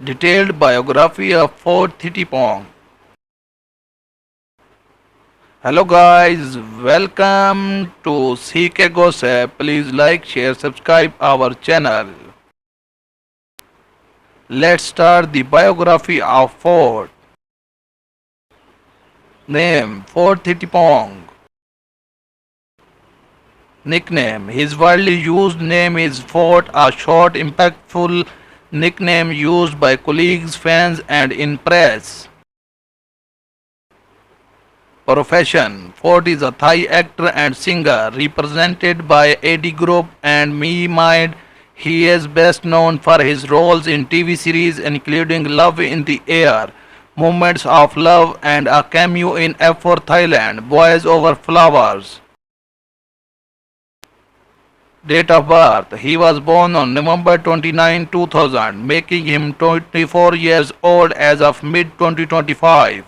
Detailed biography of Fort Thitipong. Hello guys, welcome to CK Gossip. Please like, share, subscribe our channel. Let's start the biography of Fort. Name Fort Thitipong. Nickname. His widely used name is Fort, a short, impactful nickname used by colleagues, fans, and in press. Profession. Fort is a Thai actor and singer represented by AD Group and Me Mind. He is best known for his roles in TV series including Love in the Air, Moments of Love, and a cameo in F4 Thailand, Boys Over Flowers. Date of birth. He was born on November 29, 2000, making him 24 years old as of mid 2025.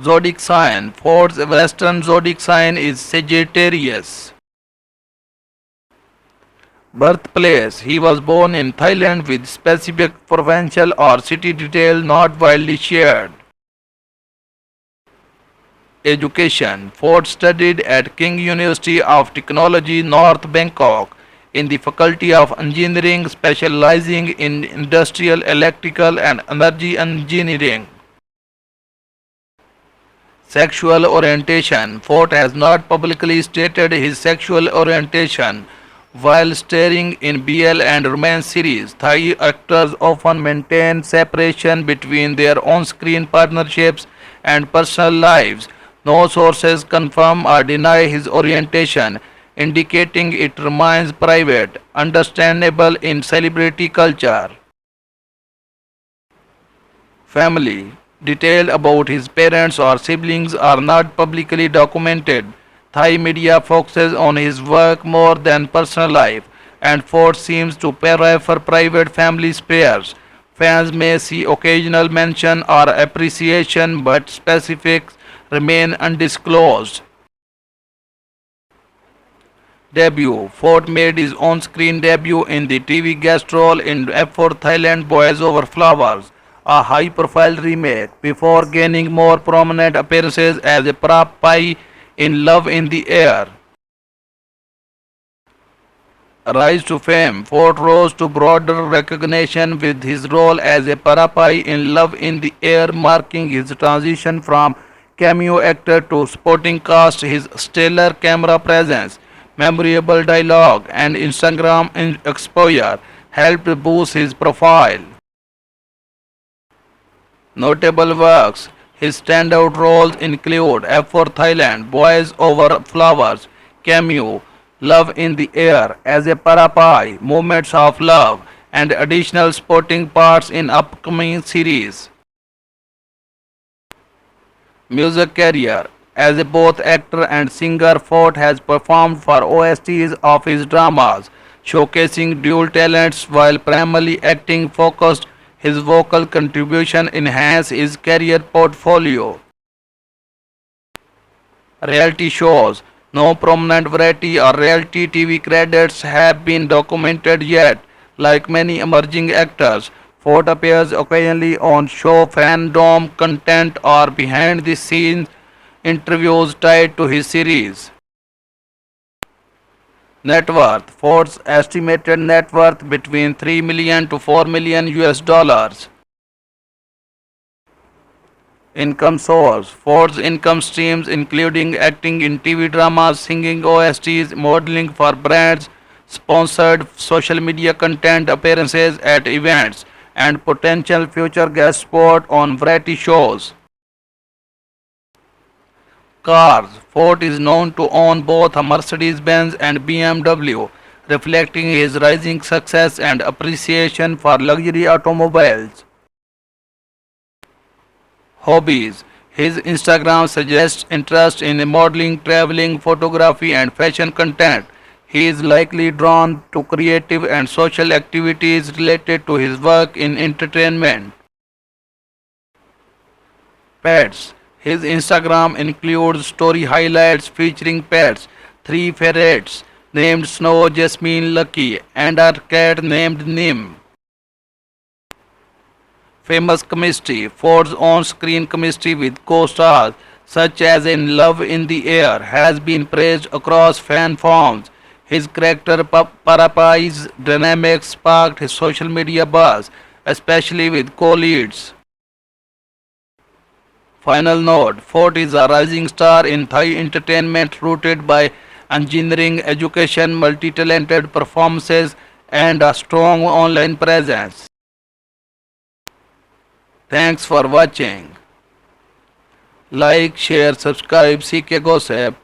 Zodiac sign. Ford's Western zodiac sign is Sagittarius. Birthplace. He was born in Thailand with specific provincial or city detail not widely shared. Education. Ford studied at King University of Technology, North Bangkok, in the Faculty of Engineering, specializing in industrial, electrical, and energy engineering. Sexual orientation. Ford has not publicly stated his sexual orientation. While starring in BL and romance series, Thai actors often maintain separation between their on-screen partnerships and personal lives. No sources confirm or deny his orientation, indicating it remains private, understandable in celebrity culture. Family. Details about his parents or siblings are not publicly documented. Thai media focuses on his work more than personal life, and Ford seems to prefer private family spheres. Fans may see occasional mention or appreciation, but specifics remain undisclosed. Debut. Ford made his on-screen debut in the TV guest role in F4 Thailand Boys Over Flowers, a high-profile remake, before gaining more prominent appearances as a prop pie in Love in the Air. Rise to fame. Ford rose to broader recognition with his role as a parapai in Love in the Air, marking his transition from cameo actor to supporting cast. His stellar camera presence, memorable dialogue, and Instagram exposure helped boost his profile. Notable works. His standout roles include F4 Thailand, Boys Over Flowers, Cameo, Love in the Air as a parapai, Moments of Love, and additional supporting parts in upcoming series. Music career. As a both actor and singer, Ford has performed for OSTs of his dramas, showcasing dual talents while primarily acting focused. His vocal contribution enhanced his career portfolio. Reality shows. No prominent variety or reality TV credits have been documented yet. Like many emerging actors, Ford appears occasionally on show fandom content or behind the scenes interviews tied to his series. Net worth. Ford's estimated net worth between 3 million to 4 million US dollars. Income source. Ford's income streams including acting in TV dramas, singing OSTs, modeling for brands, sponsored social media content appearances at events, and potential future guest spot on variety shows. Cars. Ford is known to own both a Mercedes-Benz and BMW, reflecting his rising success and appreciation for luxury automobiles. Hobbies. His Instagram suggests interest in modeling, traveling, photography, and fashion content. He is likely drawn to creative and social activities related to his work in entertainment. Pets. His Instagram includes story highlights featuring pets, three ferrets named Snow, Jasmine, Lucky, and a cat named Nim. famous chemistry. Ford's on-screen chemistry with co-stars such as in Love in the Air has been praised across fan forums. His character Parapi's dynamics sparked his social media buzz, especially with co-leads. Final note: Ford is a rising star in Thai entertainment rooted by engineering education, multi-talented performances, and a strong online presence. Thanks for watching. Like, share, subscribe, CK Gossip.